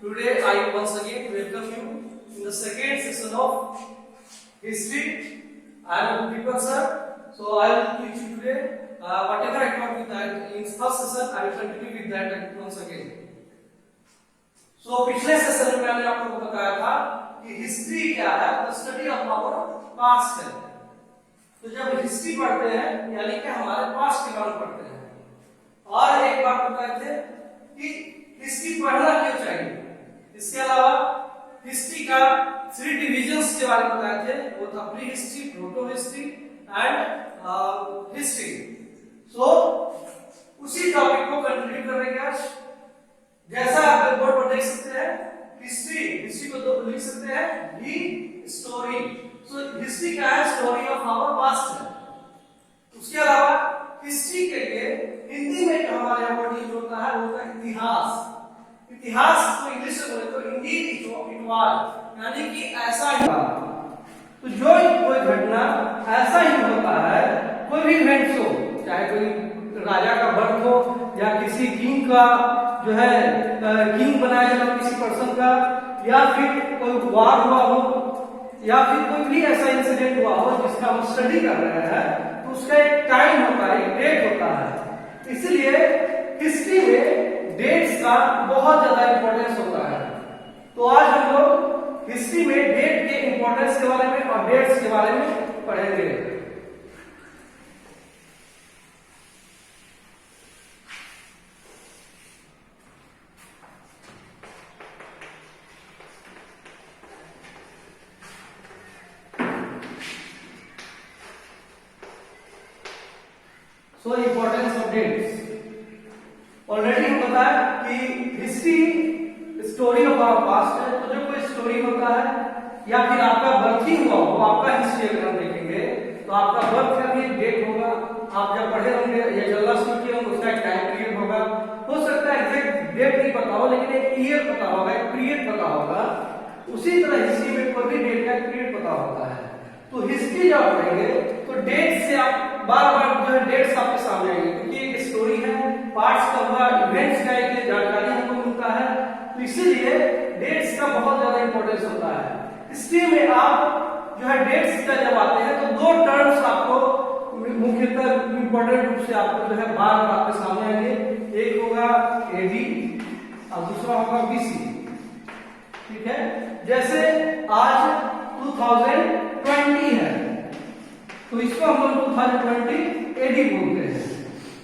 Today I once again welcome you in the second session of history. I am Deepak sir. So I will teach you today whatever I taught you that in first session I will continue with that once again. So पिछले session में मैंने आपको बताया था कि history क्या है, the study of our past है। तो जब हिस्ट्री पढ़ते हैं यानी कि हमारे पास्ट के बारे में पढ़ते हैं। और एक बात बताए थे कि हिस्ट्री पढ़ना क्यों चाहिए। इसके अलावा हिस्ट्री का 3 डिविजन्स के बारे में बताए थे, वो था prehistory, protohistory and history. So उसी टॉपिक को कंटिन्यू करेंगे आज। जैसा आप बोर्ड पर देख सकते हैं, हिस्ट्री को तो लिख सकते हैं दी स्टोरी। सो हिस्ट्री क्या है, स्टोरी ऑफ आवर पास्ट है। उसके अलावा हिस्ट्री के लिए हिंदी में जो हमारे यहाँ वर्ड यूज होता है वो होता है इतिहास। इतिहास को इंग्लिश में बोले तो इंडीड इट वाज, यानी कि ऐसा ही था। तो जो कोई घटना ऐसा ही होता है, कोई भी इवेंट्स हो, चाहे कोई राजा का बर्थ हो या किसी किंग का जो है किंग बनाया जाए किसी पर्सन का, या फिर कोई वार हुआ हो, या फिर कोई भी ऐसा इंसिडेंट हुआ हो जिसका हम स्टडी कर रहे हैं, तो उसका एक टाइम होता है, एक डेट होता है। इसलिए हिस्ट्री में डेट्स का बहुत ज्यादा इंपॉर्टेंस होता है। तो आज हम लोग हिस्ट्री में डेट के इंपॉर्टेंस के बारे में और डेट्स के बारे में पढ़ेंगे। So importance of dates. Already हम बताया कि history story of our past है। तो जो कोई स्टोरी होता है या फिर आपका बर्थिंग हुआ हो, आपका हिस्ट्री अगर हम देखेंगे तो आपका बर्थ का भी डेट होगा। आप जब पढ़े होंगे या जनरल स्टडी किए होंगे उसका एक टाइम पीरियड होगा। हो सकता है एग्जैक्ट डेट नहीं पता हो लेकिन एक ईयर पता होगा, एक पीरियड पता होगा। उसी तरह हिस्ट्री में कोई भी डेट का पीरियड पता होता है। तो हिस्ट्री जब पढ़ेंगे तो डेट से आप बार बार जो है डेट्स आपके सामने आएंगे, क्योंकि एक स्टोरी है, पार्ट्स का हुआ, इवेंट्स का एक जानकारी हमको मिलता है। तो इसीलिए डेट्स का बहुत ज्यादा इंपॉर्टेंस होता है। हिस्ट्री में आप जो है डेट्स का जब आते हैं तो 2 टर्म्स आपको मुख्यतः इंपॉर्टेंट रूप से आपको जो है बार बार आपके सामने आएंगे। एक होगा एडी और दूसरा होगा बीसी। ठीक है, जैसे आज 2020 है तो इसको हम लोग 2020 एडी बोलते हैं।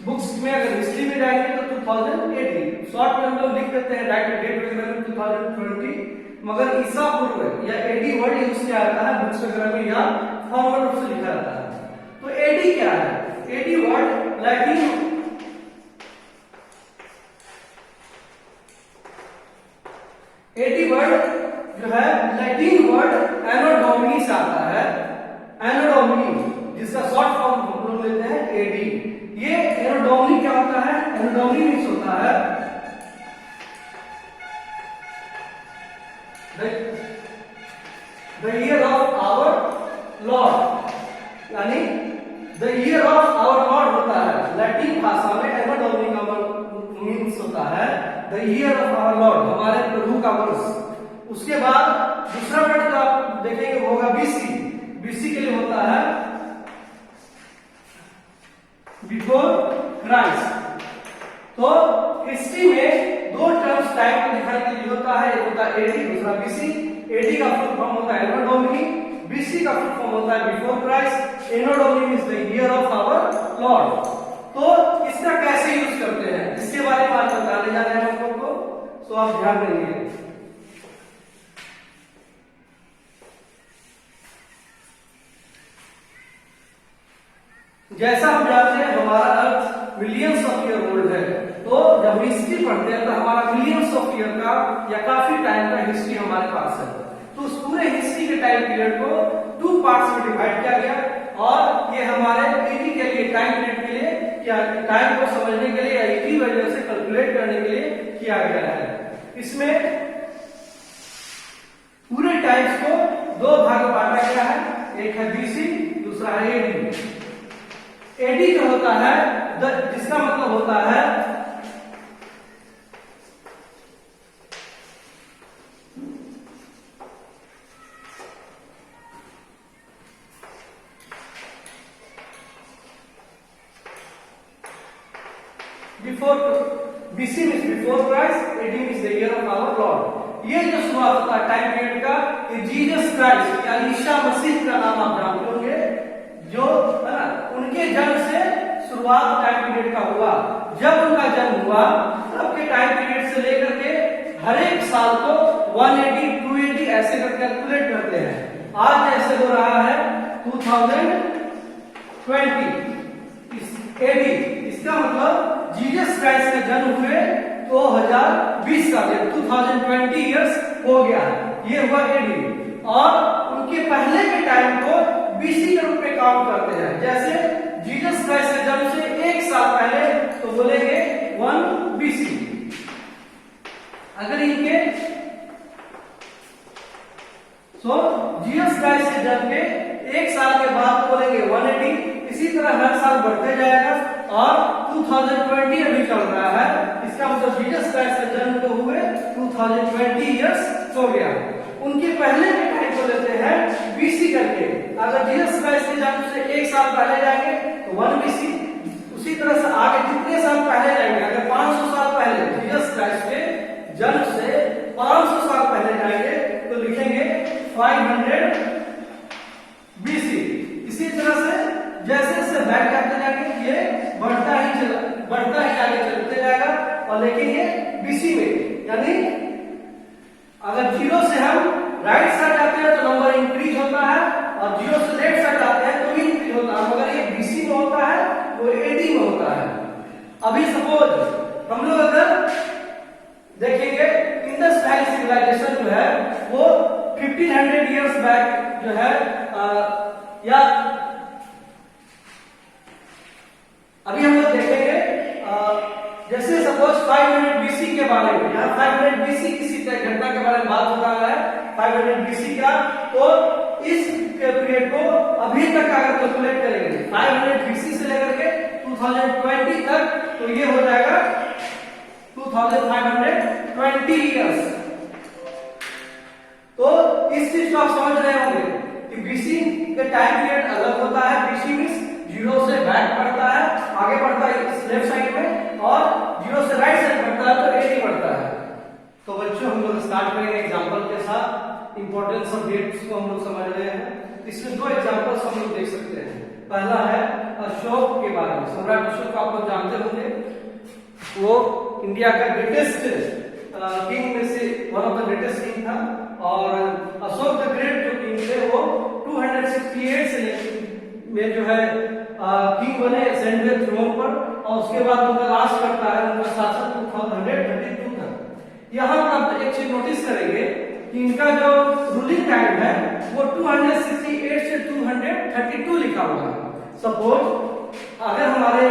बुक्स में अगर हिस्ट्री में जाएंगे तो 2080, शॉर्ट में हम लोग लिख देते हैं डायरेक्ट डेट वगैरह में 2020, मगर ईसा पूर्व या एडी वर्ड यूज किया जाता है बुक्स वगैरह में या फॉर्मल रूप से लिखा जाता है। तो एडी क्या है? AD word Latin AD word जो है लैटिन वर्ड एनो डोमिनी से आता है। एनो डोमिनी जिसका शॉर्ट फॉर्म हम लोग लेते हैं एडी। ये एनो डोमिनी क्या होता है? एनो डोमिनी मींस होता है the year of our Lord, यानी the year of our Lord होता है। लैटिन भाषा में एनो डोमिनी का मींस होता है the year of our lord, हमारे प्रभु का वर्ष। उसके बाद दूसरा वर्ड जो आप देखेंगे वो होगा बीसी। बीसी के लिए होता है बिफोर क्राइस्ट। तो हिस्ट्री में 2 टर्म्स टाइम को दिखाने के लिए होता है, एक होता है एडी, दूसरा बीसी। एडी का फुल फॉर्म होता है एनो डोमिनी, बीसी का फुल फॉर्म होता है before Christ. Anno domini means the year of our lord. तो इसका कैसे यूज करते हैं इसके बारे में आज बताने जा रहे हैं हम लोग को, तो आप ध्यान देंगे। जैसा हम जानते हैं हमारा अर्थ मिलियंस ऑफ ईयर ओल्ड है। तो जब हिस्ट्री पढ़ते हैं तो हमारा मिलियंस ऑफ ईयर का या काफी टाइम का हिस्ट्री हमारे पास है। तो उस पूरे हिस्ट्री के टाइम पीरियड को 2 पार्ट्स में डिवाइड किया गया और ये हमारे पीढ़ी के लिए टाइम पीरियड के लिए क्या टाइम को समझने के लिए या इसी वजह से कैलकुलेट करने के लिए किया गया है। इसमें पूरे टाइम्स को 2 भाग में बांटा गया है, एक है बीसी, दूसरा है एडी। एडी जो होता है जिसका मतलब होता है before BC means before Christ, AD means the year of our lord. ये जो शुरुआत होता है टाइम पीरियड का, ये जीसस क्राइस्ट या ईसा मसीह का नाम आप जानते होंगे, जो है ना, उनके जन्म से शुरुआत टाइम पीरियड का हुआ। जब उनका जन्म हुआ तब के टाइम पीरियड से लेकर के हर एक साल को 180 280 ऐसे कर कैलकुलेट करते हैं। आज जैसे हो रहा है 2020 AD, इसका मतलब जीसस क्राइस्ट का जन्म हुए 2020 का, 2020 इयर्स हो गया, ये हुआ AD। और उनके पहले के टाइम को BC के रूप में काउंट करते हैं। जैसे जीसस क्राइस्ट के जन्म से एक साल पहले तो बोलेंगे 1 BC। अगर इनके जीसस क्राइस्ट के जन्म के एक साल के बाद तो बोलेंगे 180। इसी तरह हर साल बढ़ते जाएगा और 2020 अभी चल रहा है, इसका मतलब जीसस क्राइस्ट का जन्म तो हुए 2020 इयर्स हो गया। उनके पहले के टाइम को लेते हैं BC करके। अगर जीसस क्राइस्ट के जन्म से एक साल पहले जाएंगे तो 1 BC। उसी तरह से आगे जितने साल पहले जाएंगे, अगर 500 साल पहले जीसस क्राइस्ट के जन्म से 500 साल पहले जाएंगे तो लिखेंगे 500 BC। इसी तरह से जैसे जैसे बैक करते जाएंगे ये बढ़ता ही आगे चलते जाएगा। और लेकिन ये BC में, यानी अगर 0 से हम राइट साइड जाते हैं तो नंबर इंक्रीज होता है और 0 से लेफ्ट साइड जाते हैं तो भी इंक्रीज होता है। मगर ये BC में होता है, वो AD में होता है। अभी सपोज हम लोग अगर देखेंगे इंडस वैली सिविलाइजेशन जो है वो 1500 इयर्स बैक जो है या अभी हम लोग देखेंगे जैसे सपोज 500 BC के बारे में, यहाँ 500 BC किसी घटना के बारे में बात हो रहा है 500 BC का, तो इस पीरियड को अभी तक अगर कैलकुलेट करेंगे 500 BC से लेकर के 2020 तक तो ये हो जाएगा 2520 इयर्स। तो इस चीज को आप समझ रहे होंगे कि BC के टाइम पीरियड अलग होता है। BC मींस 0 से बैक बढ़ता है, आगे बढ़ता है लेफ्ट साइड में, और 0 से राइट साइड बढ़ता है तो AD बढ़ता है। तो बच्चों हम लोग स्टार्ट करेंगे एग्जांपल के साथ। इंपॉर्टेंस ऑफ डेट्स को हम लोग समझ रहे हैं। इसमें 2 एग्जांपल्स हम लोग देख सकते हैं। पहला है अशोक के बारे में। सम्राट अशोक को आप लोग जानते होंगे, वो इंडिया का ग्रेटेस्ट किंग में से one of the greatest king था। और अशोक द ग्रेट जो किंग थे वो 268 से में जो है किंग बने, असेंड हुए थ्रोन पर, और उसके बाद उनका लास्ट करता है उनका शासन 2132 तक। यहाँ पर आप एक चीज नोटिस करेंगे कि इनका जो रूलिंग टाइम है वो 268 से 232 लिखा हुआ है। सपोज अगर हमारे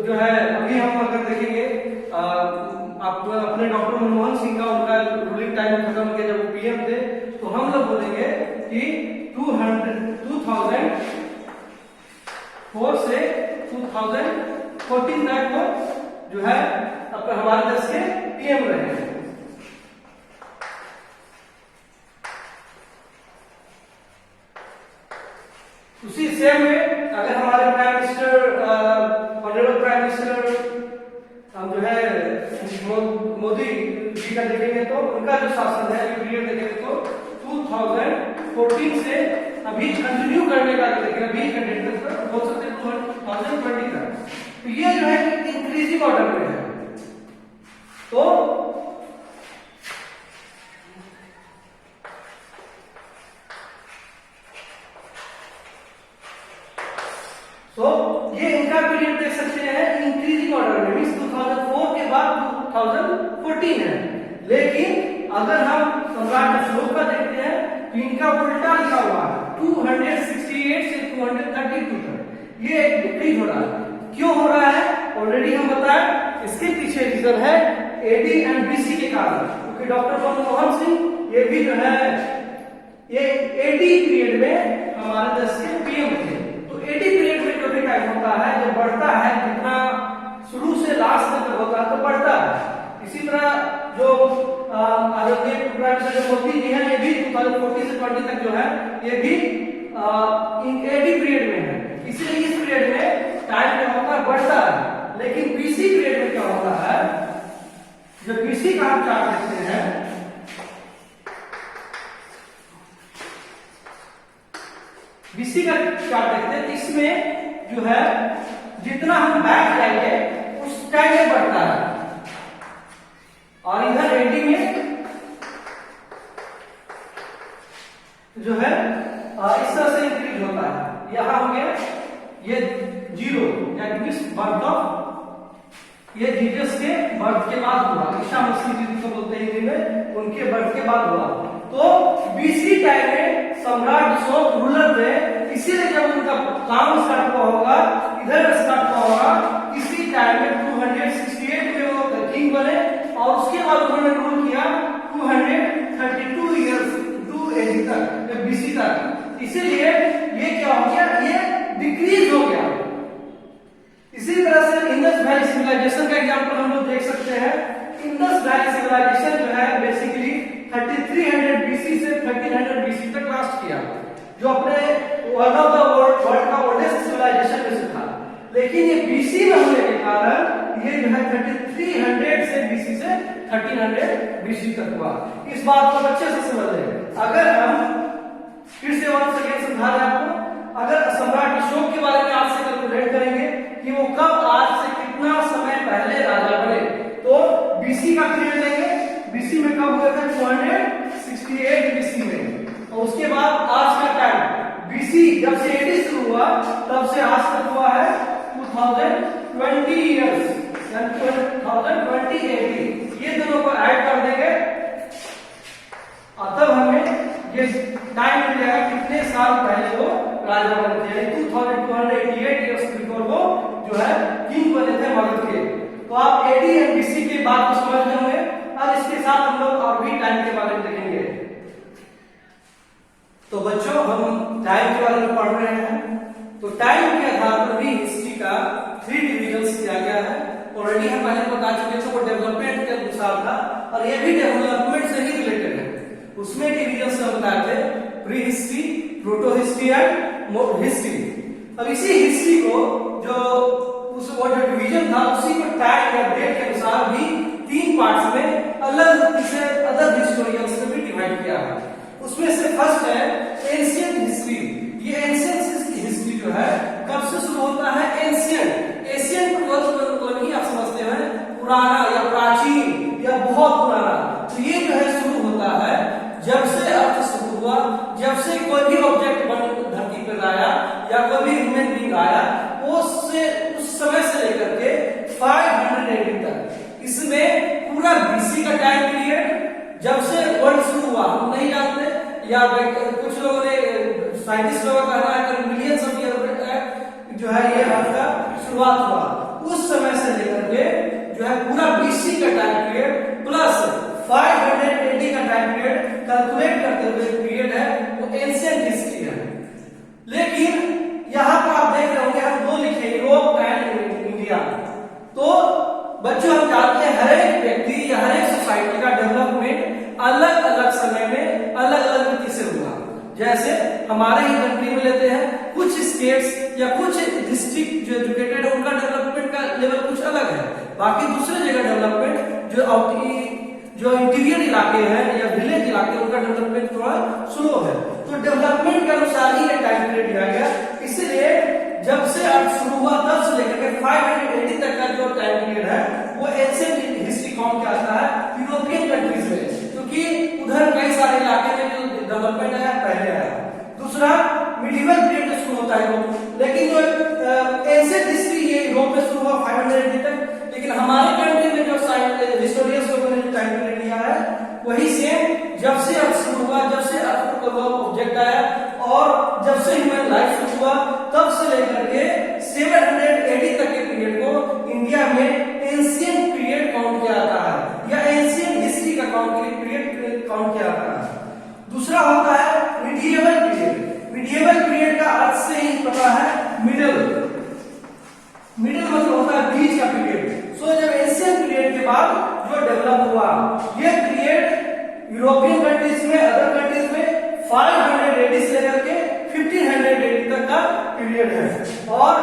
जो है अभी हम अगर देखेंगे आप अपने डॉक्टर मनमोहन सिंह का उनका रूलिंग टाइम खत्म हो गया जब वो PM थे, तो हम लोग बोलेंगे कि 2004 से 2014 तक वो जो है अब हमारे देश के PM रहे हैं। उसी सेम में अगर हमारे prime minister honourable prime minister हम जो है मोदी जी का देखेंगे तो उनका जो शासन है पीरियड देखेंगे तो 2014 से अभी कंटिन्यू करने का देखेंगे, अभी कंटिन्यू तक बोल सकते हैं 2020 तक। तो ये जो है इंक्रीजिंग ऑर्डर में है। तो ये इनका पीरियड देख सकते हैं इंक्रीजिंग ऑर्डर में, मींस 2004 के बाद 2014 है। लेकिन अगर हम सम्राट अशोक का देखते हैं तो इनका उल्टा लिखा हुआ है 268 से 232 तक। ये डिक्रीज हो रहा है। क्यों हो रहा है ऑलरेडी हम बताएं, इसके पीछे रीजन है AD एंड BC के कारण। क्योंकि डॉक्टर मनमोहन सिंह ये भी जो है ये AD पीरियड में हमारे देश के PM थे। तो AD पीरियड में जो भी टाइम होता है जब बढ़ता है, जितना शुरू से लास्ट तक होता है तो बढ़ता है। इसी तरह जो आदरणीय प्राइम मिनिस्टर मोदी जी हैं, ये भी 2014 से 20 तक जो है ये भी AD पीरियड में है। इसलिए इस पीरियड में टाइम जो होता है बढ़ता है। लेकिन बीसी पीरियड में क्या होता है, जो बीसी का हम चार्ट देखते हैं, बीसी का चार्ट देखते हैं, इसमें जो है जितना हम बैक जाएंगे उस टाइम में बढ़ता है, और इधर एडी में जो है इस तरह से इंक्रीज होता है। यहां हो गया ये 0, दैट मींस बर्थ ऑफ, ये जीसस के बर्थ के बाद हुआ, ईसा मसीह जिनको बोलते हैं हिंदी में, उनके बर्थ के बाद हुआ। तो बीसी टाइम में सम्राट अशोक रूलर थे, इसीलिए जब उनका काम स्टार्ट हुआ होगा, इधर स्टार्ट हुआ होगा, इसी टाइम में 268 में वो किंग बने, और उसके बाद उन्होंने रूल किया 232 ईयर्स, 2 एडी तक, बीसी तक। इसीलिए ये क्या हो गया, ये डिक्रीज हो गया। इसी तरह से इंडस वैली सिविलाइजेशन का एग्जांपल हम लोग देख सकते हैं। इंडस वैली सिविलाइजेशन जो है बेसिकली 3300 बीसी से 1300 बीसी तक लास्ट किया, जो अपने वर्ल्ड का ओल्डेस्ट सिविलाइजेशन में से था। लेकिन ये बीसी में होने के कारण ये जो है 3300 से बीसी से 1300 बीसी तक हुआ। इस बात को अच्छे से समझ लें। अगर हम फिर से वन सेकेंड समझा रहे आपको, अगर सम्राट अशोक के बारे में आज से कैलकुलेट करेंगे कि वो कब, आज से कितना समय पहले राजा बने, तो बीसी का पीरियड लेंगे, बीसी में कब हुए थे, 268 बीसी में, और उसके बाद आज का टाइम, बीसी जब से 80 शुरू हुआ तब से आज तक हुआ है 2020 ईयर्स, 2020 80, ये दोनों को ऐड कर देंगे और तब हमें ये टाइम मिल जाएगा कितने साल पहले वो राजा बने थे, 2288 ईयर्स बिफोर वो जो है किंग बने थे मगध के। तो आप एडी एंड बीसी की बात को समझ गए होंगे। अब इसके साथ हम लोग और भी टाइम के बारे में देखेंगे। तो बच्चों, हम टाइम के बारे में पढ़ रहे हैं, तो टाइम के आधार पर भी हिस्ट्री का 3 डिविजन्स किया गया है। ऑलरेडी हम पहले बता चुके थे, वो डेवलपमेंट के अनुसार था, और ये भी डेवलपमेंट से ही रिलेटेड है। उसमें डिवीजन से हम बताए थे pre history, protohistory and history. अब इसी हिस्ट्री को जो वो जो डिवीजन था, उसी को टाइम या डेट के अनुसार भी 3 पार्ट्स में अलग से अदर हिस्टोरियंस ने भी डिवाइड किया है। उसमें से फर्स्ट है एंशिएंट हिस्ट्री। ये एंशिएंट हिस्ट्री जो है कब से शुरू होता है, एंशिएंट, एंशिएंट मतलब ही आप समझते हैं पुराना या प्राचीन या बहुत पुराना। तो ये जो है शुरू होता है जब से अर्थ शुरू हुआ, जब से कोई भी ऑब्जेक्ट धरती पर आया या कोई भी ह्यूमन बीइंग आया, उस समय से लेकर के 500 एडी तक। इसमें पूरा बीसी का टाइम पीरियड, जब से वर्ल्ड शुरू हुआ हम नहीं जानते, या कुछ लोगों ने, साइंटिस्ट लोगों का कहना है कि मिलियंस ऑफ ईयर जो है ये अर्थ का शुरुआत हुआ, उस समय से लेकर के जो है पूरा बीसी का टाइम पीरियड प्लस 580 का टाइम पीरियड कैलकुलेट करते हुए पीरियड है, वो एंशिएंट हिस्ट्री है। लेकिन यहां पर आप देख रहे होंगे हम 2 लिखे, यूरोप एंड इंडिया। तो बच्चों, हम जानते हैं हर एक व्यक्ति या हर एक सोसाइटी का डेवलपमेंट अलग अलग समय में अलग अलग रीति से हुआ। जैसे हमारे ही कंट्री में लेते हैं, कुछ स्टेट्स या कुछ डिस्ट्रिक्ट जो एजुकेटेड है उनका डेवलपमेंट का लेवल कुछ अलग है, बाकी दूसरे जगह डेवलपमेंट जो इंटीरियर इलाके हैं या विलेज इलाके, उनका डेवलपमेंट थोड़ा स्लो है। तो डेवलपमेंट के अनुसार ही टाइम पीरियड दिया गया। इसलिए जब से अर्थ शुरू हुआ तब से लेकर 580 तक का जो टाइम पीरियड है वो एंशिएंट हिस्ट्री कौन क्या आता है यूरोपियन कंट्रीज में, क्योंकि उधर कई सारे इलाके में जो डेवलपमेंट आया पहले आया। दूसरा मिडिवल पीरियड शुरू होता है, लेकिन जो एंशिएंट हिस्ट्री ये यूरोप में शुरू हुआ 580 तक, लेकिन हमारे कंट्री में जो हिस्टोरियंस लोगों ने टाइम पीरियड लिया है वही सेम, जब से अर्थ शुरू हुआ, जब से अर्थ पर ऑब्जेक्ट आया और जब से ह्यूमन लाइफ शुरू हुआ, तब से लेकर के 780 तक के पीरियड को इंडिया में एंशिएंट पीरियड काउंट किया जाता है, या एंशिएंट हिस्ट्री का पीरियड काउंट किया जाता है। दूसरा होता है मिडिएवल पीरियड। मिडिएवल पीरियड का अर्थ से ही पता है मिडिल, मिडिल मतलब होता है बीच का पीरियड। सो जब एशियन पीरियड के बाद जो डेवलप हुआ, ये पीरियड यूरोपियन कंट्रीज में, अदर कंट्रीज में 500 एडी से लेकर के 1500 एडी तक का पीरियड है। और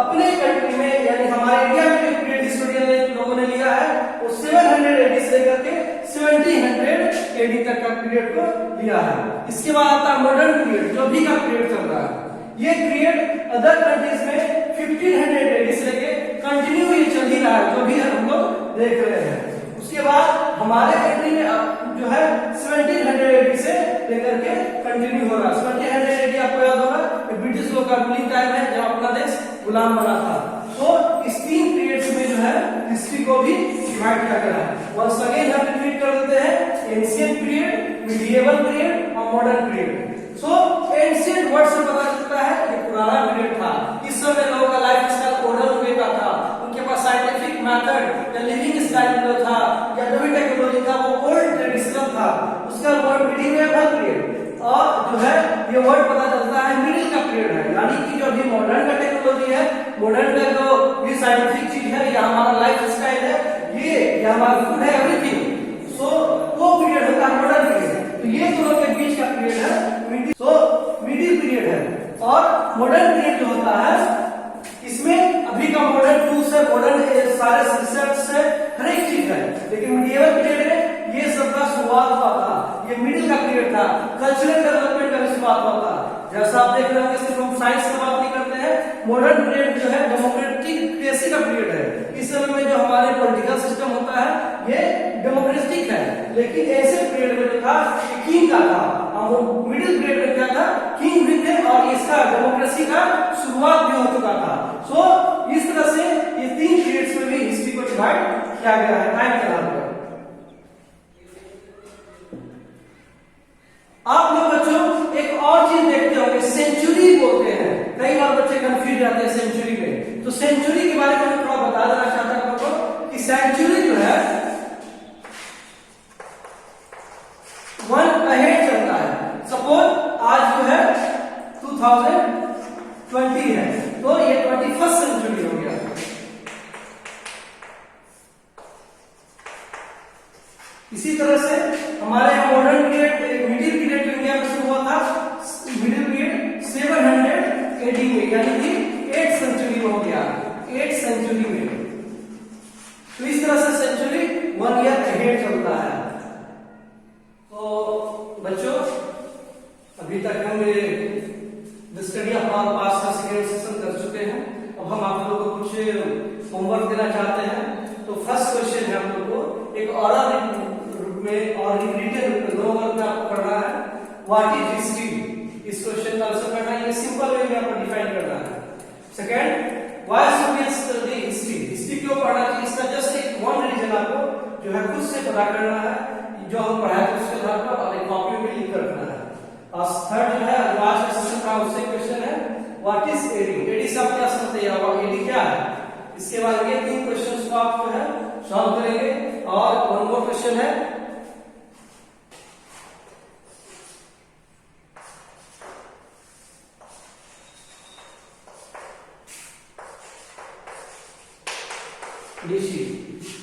अपने कंट्री में यानी हमारे इंडिया में जो पीरियड हिस्टोरियन ने लोगों ने लिया है वो 700 एडी से लेकर के 1700 एडी तक का पीरियड को लिया है। इसके बाद आता है मॉडर्न पीरियड, जो भी का पीरियड चल रहा है। ये पीरियड अदर कंट्रीज में 1500 एडी से लेके कंटिन्यू ये चल ही रहा है, जो भी हम लोग देख रहे हैं। उसके बाद हमारे कंट्री में जो है 1700 एडी से लेकर के कंटिन्यू हो रहा है। 1700 एडी आपको याद होगा ब्रिटिश लोग का रूलिंग टाइम है जब अपना देश गुलाम बना था। तो इस 3 पीरियड्स में जो है हिस्ट्री को भी डिवाइड किया गया है। वंस अगेन हम रिपीट कर देते हैं, एंशिएंट पीरियड, मिडिएवल पीरियड और मॉडर्न पीरियड। सो एंशिएंट वर्ड से पता चलता है ये पुराना पीरियड था। इस समय लोगों का लाइफ स्टाइल ऑर्डर हुए का था, उनके पास साइंटिफिक मेथड या लिविंग स्टाइल जो था या जो भी टेक्नोलॉजी था वो ओल्ड ट्रेडिशनल था। उसका वर्ड मिडिएवल पीरियड। और जो है ये वर्ड पता चलता है मिडिल का पीरियड है, यानी कि जो भी मॉडर्न का टेक्नोलॉजी है, मॉडर्न का जो भी साइंटिफिक चीज है या हमारा लाइफ स्टाइल है, ये हमारा फूड है, एवरीथिंग। सो वो पीरियड होता है मॉडर्न पीरियड। तो ये दोनों के बीच का पीरियड है मिडिल। सो मिडिल पीरियड है। और मॉडर्न पीरियड जो होता है इसमें अभी का मॉडर्न टूल्स है, मॉडर्न सारे रिसर्च है, हर एक चीज है। लेकिन मिडिएवल पीरियड में ये सब का शुरुआत हुआ था, ये मिडिल का पीरियड था, कल्चरल डेवलपमेंट का भी शुरुआत हुआ था। जैसा आप देख रहे हो कि सिर्फ हम साइंस की बात नहीं करते हैं, मॉडर्न पीरियड जो है डेमोक्रेटिक का पीरियड है। इस समय में जो हमारे पॉलिटिकल सिस्टम होता है ये डेमोक्रेटिक है। लेकिन ऐसे पीरियड में जो था किंग का था, और मिडिल पीरियड में क्या था, किंग भी थे और इसका डेमोक्रेसी का शुरुआत भी हो चुका था। सो इस तरह से ये 3 पीरियड्स में भी हिस्ट्री को डिवाइड किया गया है टाइम के आधार पर। आप लोग बच्चों एक और चीज देखते होंगे, सेंचुरी बोलते हैं। कई बार बच्चे कंफ्यूज जाते हैं सेंचुरी में। तो सेंचुरी के बारे में मैं थोड़ा बता देना चाहता हूं आपको कि सेंचुरी जो है 1 अहेड चलता है। सपोज आज जो है 2020 है, तो ये 21st सेंचुरी हो गया। इसी तरह से हमारे यहाँ modern period, middle period India में शुरू हुआ था, मिडिल पीरियड 700 एडी में, यानी कि 8th सेंचुरी में हो गया, 8th सेंचुरी में। तो इस तरह से सेंचुरी 1 ईयर अहेड चलता है। तो बच्चों अभी तक हम the study of our past का सेकेंड सेशन कर चुके हैं। अब हम आप लोगों को कुछ होमवर्क देना चाहते हैं। तो फर्स्ट क्वेश्चन है आप लोगों को एक ओरल में और रिटन रूप में 2 वर्ग में आपको पढ़ना है, व्हाट इज हिस्ट्री। इस क्वेश्चन का आंसर करना है, ये सिंपल वे में आपको डिफाइन करना है। Second, why should we study history. History क्यों पढ़ना चाहिए, इसका जस्ट एक वन रीजन आपको जो है खुद से पता करना है, जो हम पढ़ाए थे उसके आधार पर, और एक कॉपी में लिख कर रखना है। और थर्ड जो है आज का सेशन का उससे क्वेश्चन है व्हाट इज एडी। एडी से आप क्या समझते हैं, और एडी क्या है। इसके बाद ये 3 क्वेश्चंस को आप जो है सॉल्व करेंगे। और वन मोर क्वेश्चन है,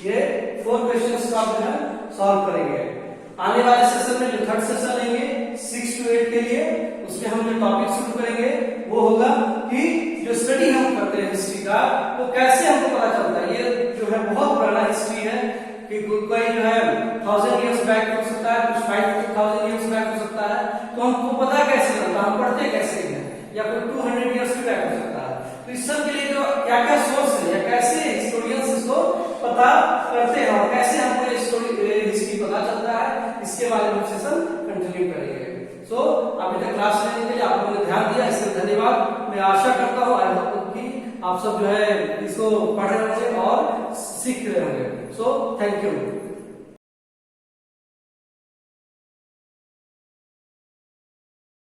ये 4 क्वेश्चंस को आप जो है सॉल्व करेंगे। आने वाले सेशन में जो थर्ड सेशन लेंगे 6 to 8 के लिए, उसमें हम जो टॉपिक शुरू करेंगे वो होगा कि जो स्टडी हम करते हैं हिस्ट्री का वो कैसे हमको पता चलता है। ये जो है बहुत पुराना हिस्ट्री है कि कोई जो है 1000 इयर्स बैक हो सकता है, कुछ 5000 इयर्स बैक हो सकता है। तो हमको पता कैसे लगता है, हम पढ़ते कैसे हैं, या कोई 200 इयर्स बैक हो सकता है। तो इस सब के लिए जो क्या क्या सोर्स है या कैसे हिस्टोरियंस इसको पता करते हैं और कैसे हमको हिस्ट्री पता चलता है, इसके बारे में सेशन कंटिन्यू करेंगे। सो अभी तक क्लास लेने के लिए आप लोगों ने ध्यान दिया, इसके धन्यवाद। मैं आशा करता हूँ कि आप सब जो है इसको पढ़ रहे होंगे और सीख रहे होंगे। So thank you.